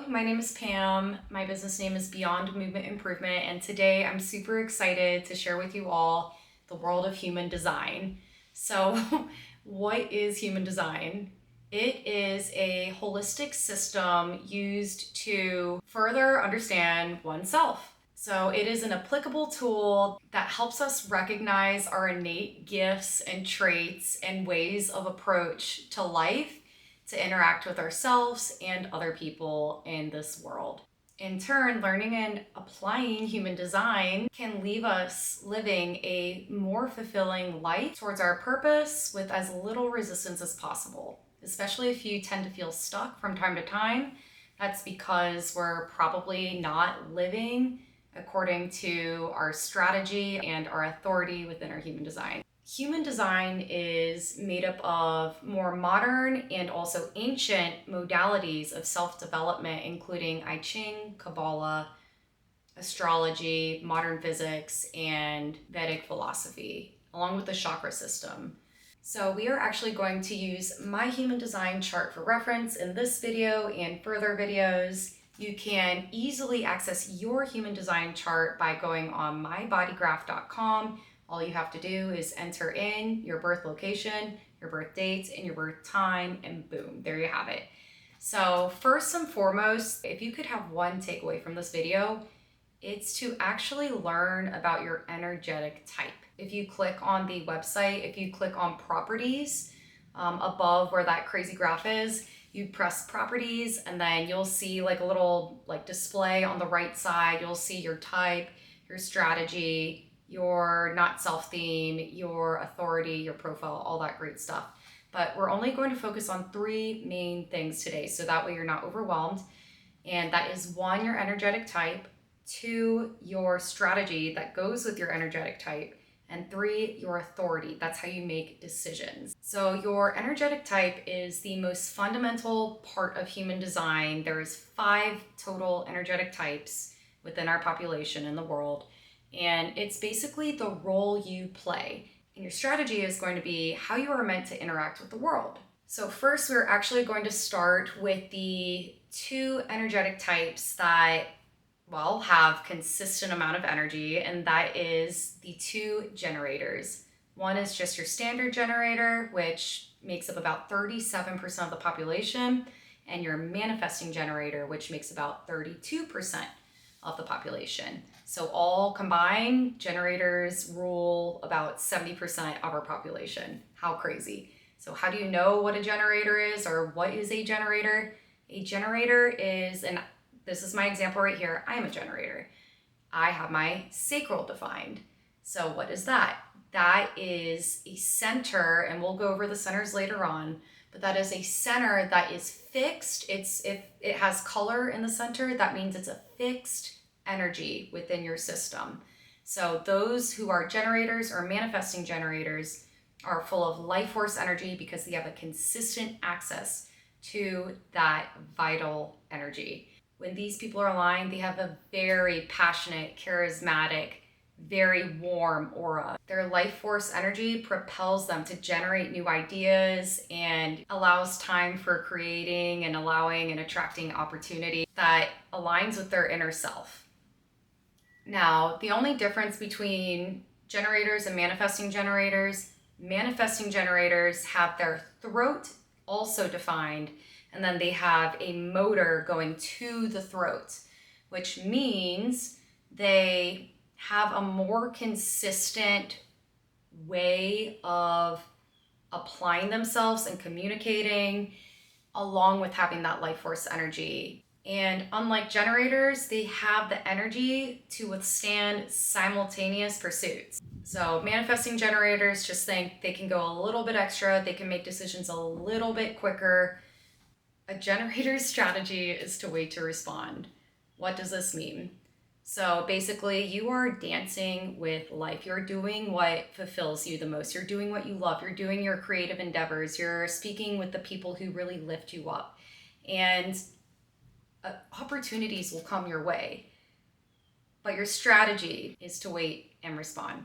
my name is Pam. My business name is Beyond Movement Improvement, and today I'm super excited to share with you all the world of human design. So, what is human design? It is a holistic system used to further understand oneself. So, it is an applicable tool that helps us recognize our innate gifts and traits and ways of approach to life to interact with ourselves and other people in this world. In turn, learning and applying human design can leave us living a more fulfilling life towards our purpose with as little resistance as possible, especially if you tend to feel stuck from time to time. That's because we're probably not living according to our strategy and our authority within our human design. Human design is made up of more modern and also ancient modalities of self-development, including I Ching, Kabbalah, astrology, modern physics, and Vedic philosophy, along with the chakra system. So we are actually going to use my human design chart for reference in this video and further videos. You can easily access your human design chart by going on mybodygraph.com. All you have to do is enter in your birth location, your birth dates, and your birth time, and boom, there you have it. So first and foremost, if you could have one takeaway from this video, it's to actually learn about your energetic type. If you click on the website, if you click on properties above where that crazy graph is, you press properties and then you'll see like a little display on the right side. You'll see your type, your strategy, your not self theme, your authority, your profile, all that great stuff. But we're only going to focus on three main things today, so that way you're not overwhelmed. And that is one, your energetic type, two, your strategy that goes with your energetic type, and three, your authority. That's how you make decisions. So your energetic type is the most fundamental part of human design. There's 5 total energetic types within our population in the world. And it's basically the role you play. And your strategy is going to be how you are meant to interact with the world. So first, we're actually going to start with the 2 energetic types that, well, have consistent amount of energy, and that is the 2 generators. One is just your standard generator, which makes up about 37% of the population, and your manifesting generator, which makes about 32% of the population. So all combined, generators rule about 70% of our population. How crazy. So how do you know what a generator is, or what is a generator? A generator is, and this is my example right here, I am a generator. I have my sacral defined. So what is that? That is a center, and we'll go over the centers later on, but that is a center that is fixed. If it has color in the center, that means it's a fixed energy within your system. So those who are generators or manifesting generators are full of life force energy because they have a consistent access to that vital energy. When these people are aligned, they have a very passionate, charismatic, very warm aura. Their life force energy propels them to generate new ideas and allows time for creating and allowing and attracting opportunity that aligns with their inner self. Now, the only difference between generators and manifesting generators have their throat also defined, and then they have a motor going to the throat, which means they have a more consistent way of applying themselves and communicating, along with having that life force energy. And unlike generators, they have the energy to withstand simultaneous pursuits. So manifesting generators just think they can go a little bit extra, they can make decisions a little bit quicker. A generator's strategy is to wait to respond. What does this mean? So basically, you are dancing with life. You're doing what fulfills you the most. You're doing what you love. You're doing your creative endeavors. You're speaking with the people who really lift you up. And opportunities will come your way. But your strategy is to wait and respond.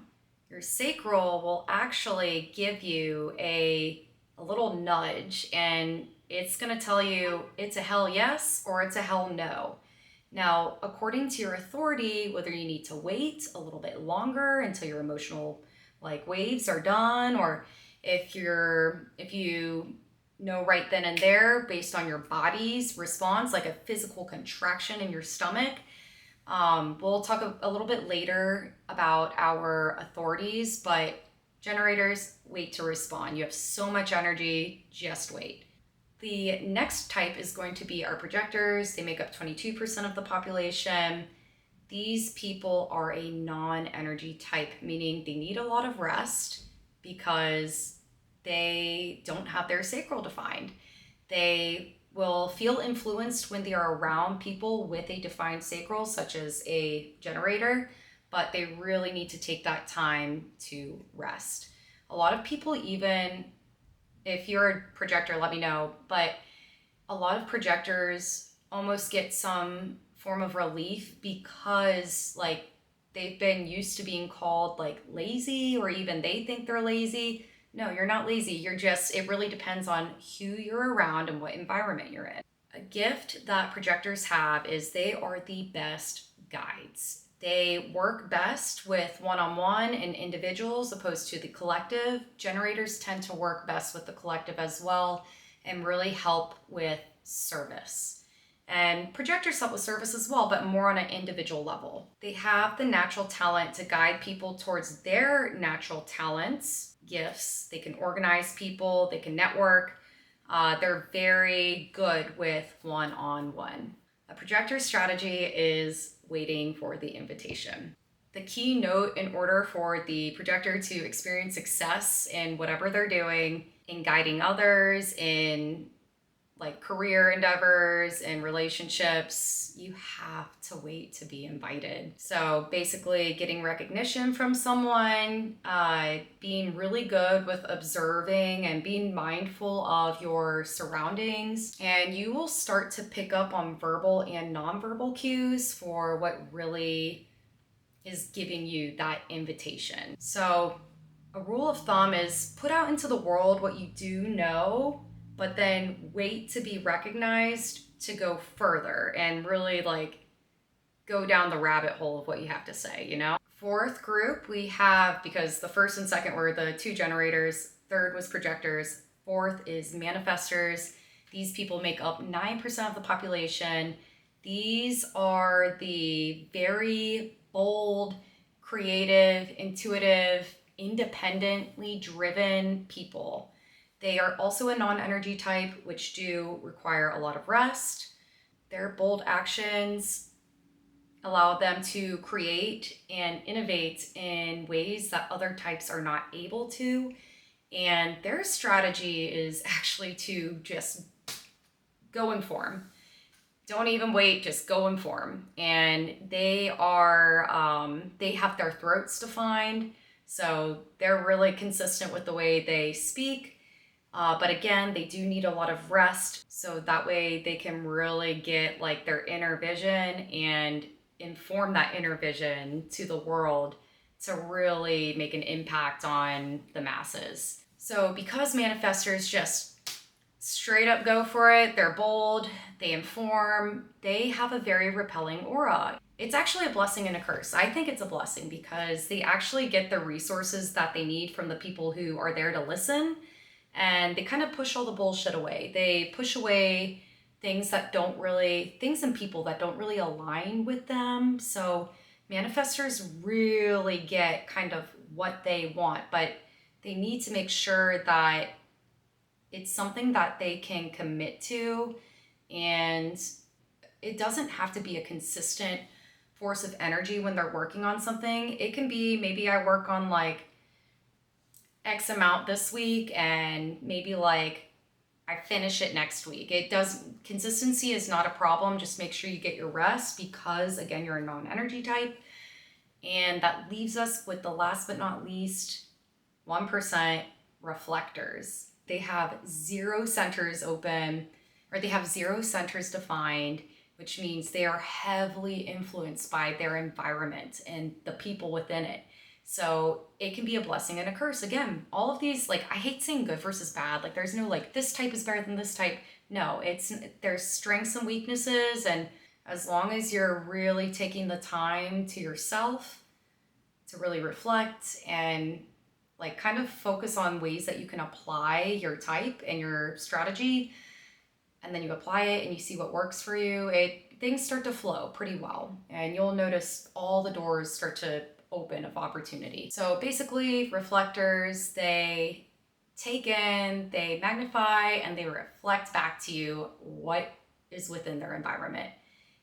Your sacral will actually give you a little nudge, and it's going to tell you it's a hell yes or it's a hell no. Now, according to your authority, whether you need to wait a little bit longer until your emotional like waves are done, or if you know right then and there based on your body's response, like a physical contraction in your stomach. We'll talk a little bit later about our authorities, but generators, wait to respond. You have so much energy, just wait. The next type is going to be our projectors. They make up 22% of the population. These people are a non-energy type, meaning they need a lot of rest because they don't have their sacral defined. They will feel influenced when they are around people with a defined sacral, such as a generator, but they really need to take that time to rest. A lot of people, even if you're a projector, let me know, but a lot of projectors almost get some form of relief because like they've been used to being called like lazy, or even they think they're lazy. No, you're not lazy. It really depends on who you're around and what environment you're in. A gift that projectors have is they are the best guides. They work best with one-on-one and individuals opposed to the collective. Generators tend to work best with the collective as well and really help with service. And projectors help with service as well, but more on an individual level. They have the natural talent to guide people towards their natural talents, gifts. They can organize people, they can network. They're very good with one-on-one. A projector strategy is waiting for the invitation. The key note in order for the projector to experience success in whatever they're doing, in guiding others, in like career endeavors and relationships, you have to wait to be invited. So basically getting recognition from someone, being really good with observing and being mindful of your surroundings, and you will start to pick up on verbal and nonverbal cues for what really is giving you that invitation. So a rule of thumb is put out into the world what you do know, but then wait to be recognized to go further and really like go down the rabbit hole of what you have to say, you know? Fourth group we have, because the first and second were the two generators, third was projectors, fourth is manifestors. These people make up 9% of the population. These are the very bold, creative, intuitive, independently driven people. They are also a non-energy type, which do require a lot of rest. Their bold actions allow them to create and innovate in ways that other types are not able to. And their strategy is actually to just go and form. Don't even wait, just go and form. And they have their throats defined. So they're really consistent with the way they speak. But again, they do need a lot of rest, so that way they can really get like their inner vision and inform that inner vision to the world to really make an impact on the masses. So because manifestors just straight up go for it, they're bold, they inform, they have a very repelling aura. It's actually a blessing and a curse. I think it's a blessing because they actually get the resources that they need from the people who are there to listen. And they kind of push all the bullshit away. They push away things and people that don't really align with them. So manifestors really get kind of what they want, but they need to make sure that it's something that they can commit to, and it doesn't have to be a consistent force of energy when they're working on something. It can be, maybe I work on like X amount this week and maybe like I finish it next week. Consistency is not a problem. Just make sure you get your rest because again, you're a non-energy type. And that leaves us with the last but not least, 1% reflectors. They have 0 centers open, or they have 0 centers defined, which means they are heavily influenced by their environment and the people within it. So it can be a blessing and a curse. Again, all of these, like, I hate saying good versus bad. Like, there's no, like, this type is better than this type. No, there's strengths and weaknesses, and as long as you're really taking the time to yourself to really reflect and like kind of focus on ways that you can apply your type and your strategy, and then you apply it and you see what works for you, things start to flow pretty well, and you'll notice all the doors start to open of opportunity. So basically, reflectors, they take in, they magnify, and they reflect back to you what is within their environment.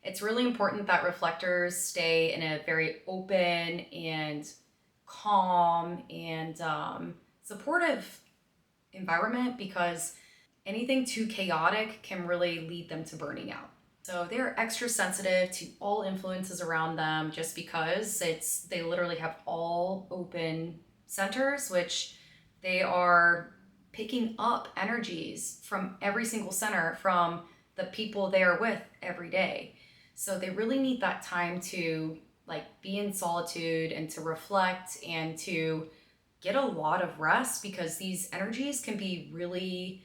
It's really important that reflectors stay in a very open and calm and supportive environment, because anything too chaotic can really lead them to burning out. So they're extra sensitive to all influences around them, just because they literally have all open centers, which they are picking up energies from every single center from the people they are with every day. So they really need that time to like be in solitude and to reflect and to get a lot of rest, because these energies can be really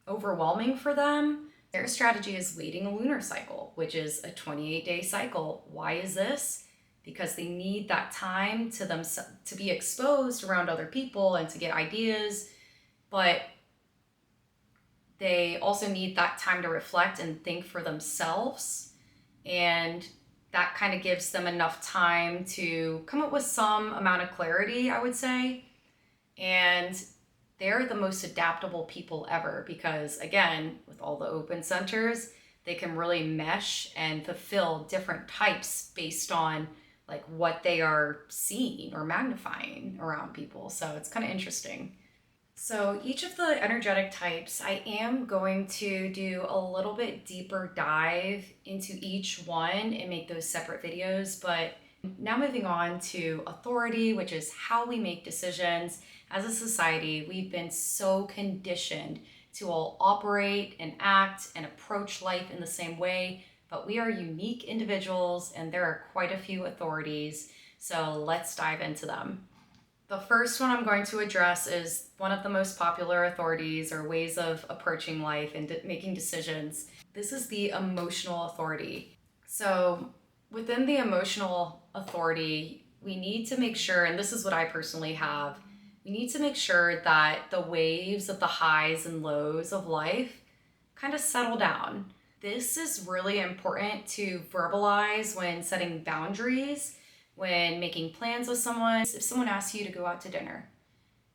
overwhelming for them. Their strategy is waiting a lunar cycle, which is a 28-day cycle. Why is this? Because they need that time to be exposed around other people and to get ideas, but they also need that time to reflect and think for themselves. And that kind of gives them enough time to come up with some amount of clarity, I would say. And they're the most adaptable people ever, because again, with all the open centers, they can really mesh and fulfill different types based on like what they are seeing or magnifying around people. So it's kind of interesting. So each of the energetic types, I am going to do a little bit deeper dive into each one and make those separate videos. But now moving on to authority, which is how we make decisions. As a society, we've been so conditioned to all operate and act and approach life in the same way, but we are unique individuals and there are quite a few authorities. So let's dive into them. The first one I'm going to address is one of the most popular authorities or ways of approaching life and making decisions. This is the emotional authority. So within the emotional authority, we need to make sure, and this is what I personally have, we need to make sure that the waves of the highs and lows of life kind of settle down. This is really important to verbalize when setting boundaries, when making plans with someone. If someone asks you to go out to dinner,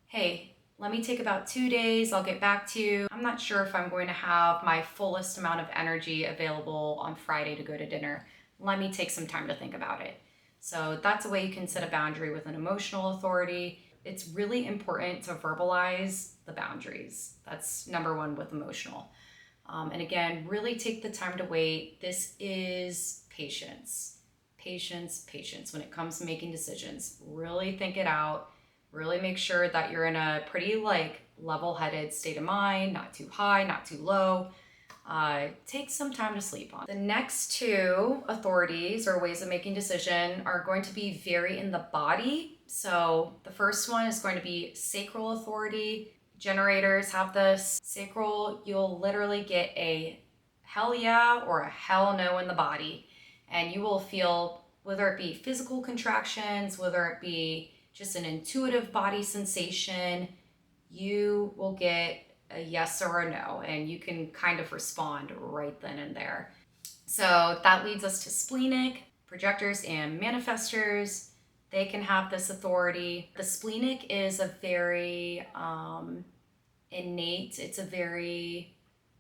hey, let me take about 2 days, I'll get back to you. I'm not sure if I'm going to have my fullest amount of energy available on Friday to go to dinner. Let me take some time to think about it. So that's a way you can set a boundary with an emotional authority. It's really important to verbalize the boundaries. That's number one with emotional. And again, really take the time to wait. This is patience. Patience when it comes to making decisions. Really think it out. Really make sure that you're in a pretty like level-headed state of mind, not too high, not too low. Take some time to sleep on. The next two authorities or ways of making decision are going to be very in the body. So the first one is going to be sacral authority. Generators have this. Sacral, you'll literally get a hell yeah or a hell no in the body. And you will feel, whether it be physical contractions, whether it be just an intuitive body sensation, you will get a yes or a no, and you can kind of respond right then and there. So that leads us to splenic, projectors and manifestors. They can have this authority. The splenic is a very innate, it's a very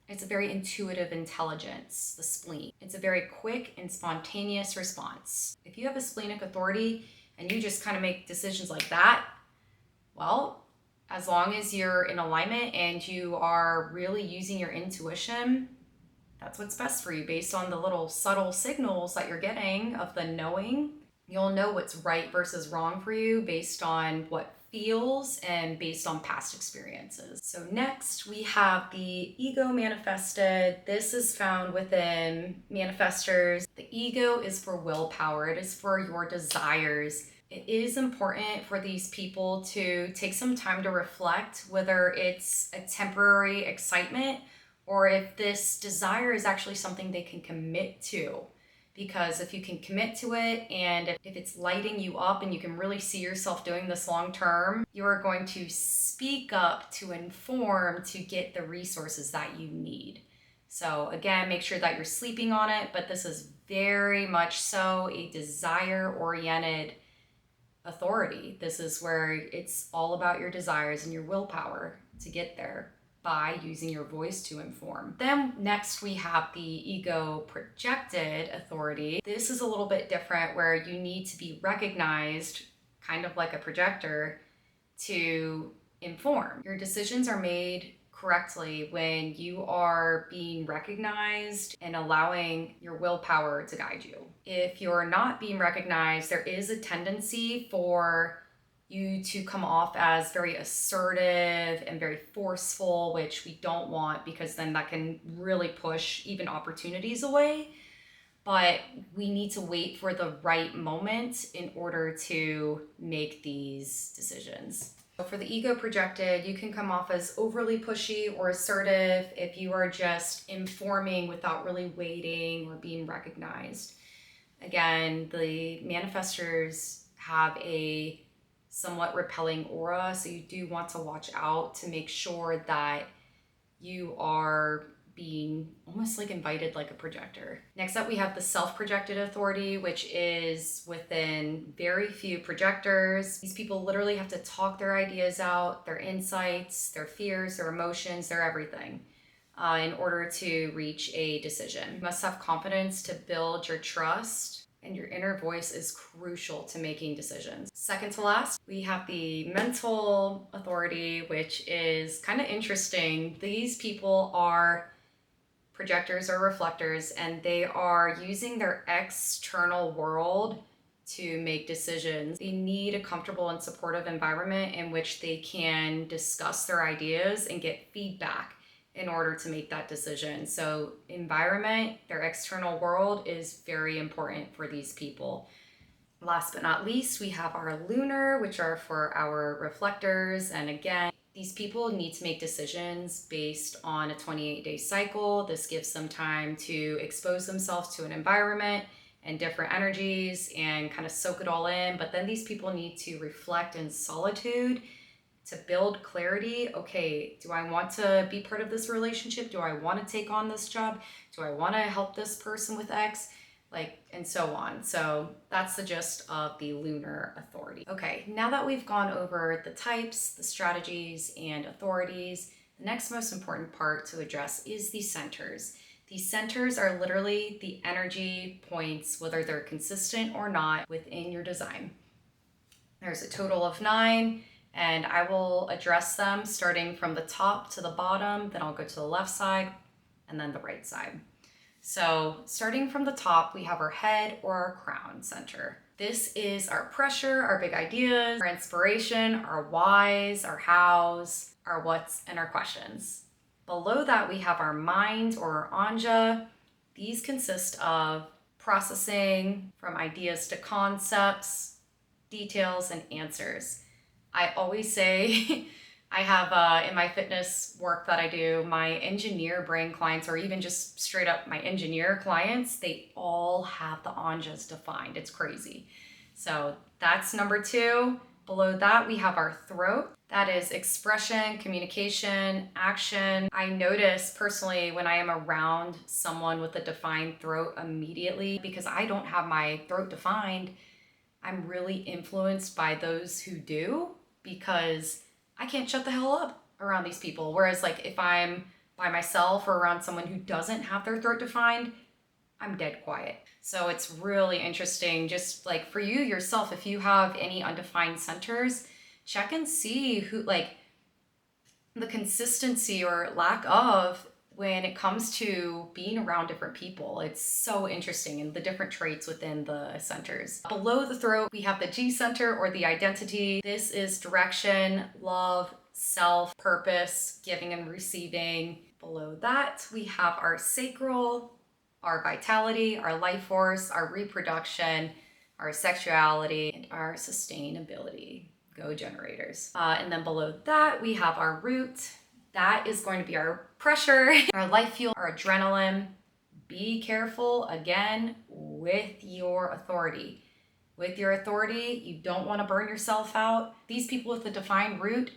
intuitive intelligence, the spleen. It's a very quick and spontaneous response. If you have a splenic authority and you just kind of make decisions like that, well, as long as you're in alignment and you are really using your intuition, that's what's best for you based on the little subtle signals that you're getting of the knowing. You'll know what's right versus wrong for you based on what feels and based on past experiences. So next we have the ego manifested. This is found within manifestors. The ego is for willpower. It is for your desires. It is important for these people to take some time to reflect, whether it's a temporary excitement or if this desire is actually something they can commit to. Because if you can commit to it and if it's lighting you up and you can really see yourself doing this long term, you are going to speak up to inform to get the resources that you need. So again, make sure that you're sleeping on it, but this is very much so a desire-oriented authority. This is where it's all about your desires and your willpower to get there by using your voice to inform. Then next we have the ego projected authority. This is a little bit different where you need to be recognized, kind of like a projector, to inform. Your decisions are made correctly when you are being recognized and allowing your willpower to guide you. If you're not being recognized, there is a tendency for you to come off as very assertive and very forceful, which we don't want because then that can really push even opportunities away. But we need to wait for the right moment in order to make these decisions. For the ego projected, you can come off as overly pushy or assertive if you are just informing without really waiting or being recognized. Again, the manifestors have a somewhat repelling aura, so you do want to watch out to make sure that you are being almost like invited like a projector. Next up, we have the self-projected authority, which is within very few projectors. These people literally have to talk their ideas out, their insights, their fears, their emotions, their everything in order to reach a decision. You must have confidence to build your trust, and your inner voice is crucial to making decisions. Second to last, we have the mental authority, which is kind of interesting. These people are projectors or reflectors, and they are using their external world to make decisions. They need a comfortable and supportive environment in which they can discuss their ideas and get feedback in order to make that decision. So environment, their external world, is very important for these people. Last but not least, we have our lunar, which are for our reflectors. And again, these people need to make decisions based on a 28-day cycle. This gives them time to expose themselves to an environment and different energies and kind of soak it all in. But then these people need to reflect in solitude to build clarity. Okay, do I want to be part of this relationship? Do I want to take on this job? Do I want to help this person with X? And so on. So that's the gist of the lunar authority. Okay, now that we've gone over the types, the strategies, and authorities, the next most important part to address is the centers. These centers are literally the energy points, whether they're consistent or not, within your design. There's a total of 9, and I will address them starting from the top to the bottom, then I'll go to the left side, and then the right side. So starting from the top, we have our head or our crown center. This is our pressure, our big ideas, our inspiration, our whys, our hows, our whats, and our questions. Below that, we have our mind or our anja. These consist of processing from ideas to concepts, details, and answers. I always say, I have in my fitness work that I do, my engineer brain clients, or even just straight up my engineer clients, they all have the anjas defined. It's crazy. So that's number 2. Below that, we have our throat. That is expression, communication, action. I notice personally when I am around someone with a defined throat immediately, because I don't have my throat defined, I'm really influenced by those who do, because I can't shut the hell up around these people. Whereas if I'm by myself or around someone who doesn't have their throat defined, I'm dead quiet. So it's really interesting, just for you yourself, if you have any undefined centers, check and see who, the consistency or lack of when it comes to being around different people. It's so interesting, and the different traits within the centers. Below the throat, we have the G center or the identity. This is direction, love, self, purpose, giving and receiving. Below that, we have our sacral, our vitality, our life force, our reproduction, our sexuality, and our sustainability. Go generators. And then below that, we have our root. That is going to be our pressure, our life fuel, our adrenaline. Be careful again with your authority. With your authority, you don't want to burn yourself out. These people with the defined root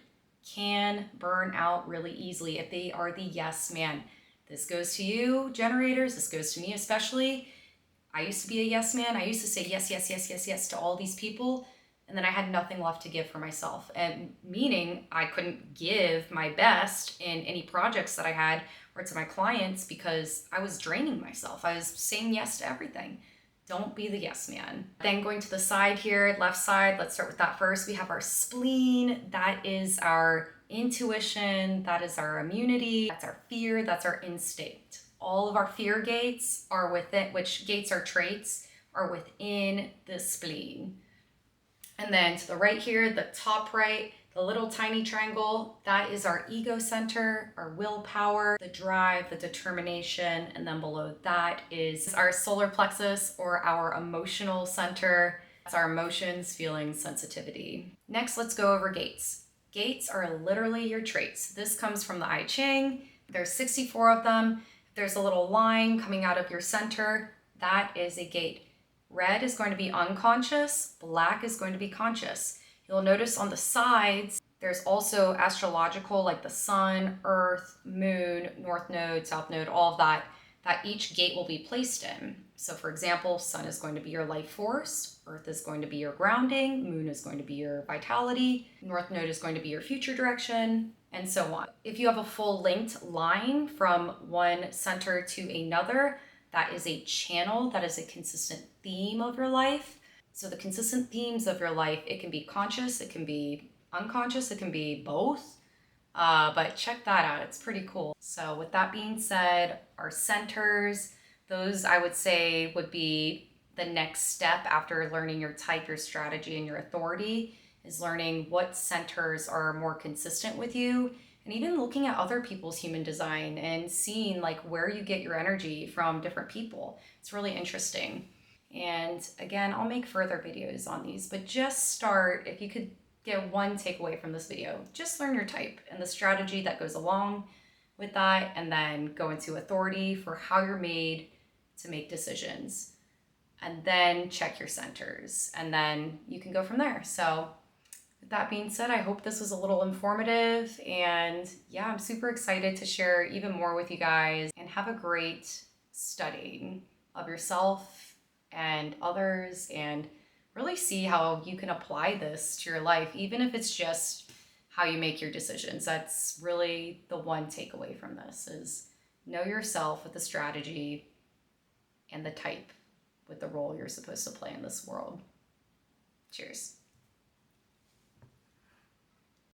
can burn out really easily if they are the yes man. This goes to you, generators. This goes to me especially. I used to be a yes man. I used to say yes, yes, yes, yes, yes to all these people. And then I had nothing left to give for myself. And meaning I couldn't give my best in any projects that I had or to my clients because I was draining myself. I was saying yes to everything. Don't be the yes man. Then going to the side here, left side, let's start with that first. We have our spleen. That is our intuition. That is our immunity. That's our fear. That's our instinct. All of our fear gates are within, which gates are traits, are within the spleen. And then to the right here, the top right, the little tiny triangle, that is our ego center, our willpower, the drive, the determination. And then below that is our solar plexus or our emotional center. That's our emotions, feelings, sensitivity. Next, let's go over gates. Gates are literally your traits. This comes from the I Ching. There's 64 of them. There's a little line coming out of your center. That is a gate. Red is going to be unconscious, black is going to be conscious. You'll notice on the sides, there's also astrological, like the sun, earth, moon, north node, south node, all of that each gate will be placed in. So for example, sun is going to be your life force, earth is going to be your grounding, moon is going to be your vitality, north node is going to be your future direction, and so on. If you have a full linked line from one center to another, that is a channel, that is a consistent theme of your life. So the consistent themes of your life, it can be conscious, it can be unconscious, it can be both. But check that out, it's pretty cool. So with that being said, our centers, those I would say would be the next step after learning your type, your strategy, and your authority, is learning what centers are more consistent with you, and even looking at other people's human design and seeing like where you get your energy from different people. It's really interesting. And again, I'll make further videos on these, but just start, if you could get one takeaway from this video, just learn your type and the strategy that goes along with that, and then go into authority for how you're made to make decisions. And then check your centers, and then you can go from there. So with that being said, I hope this was a little informative, and yeah, I'm super excited to share even more with you guys, and have a great studying of yourself and others, and really see how you can apply this to your life, even if it's just how you make your decisions. That's really the one takeaway from this, is know yourself with the strategy and the type with the role you're supposed to play in this world. Cheers.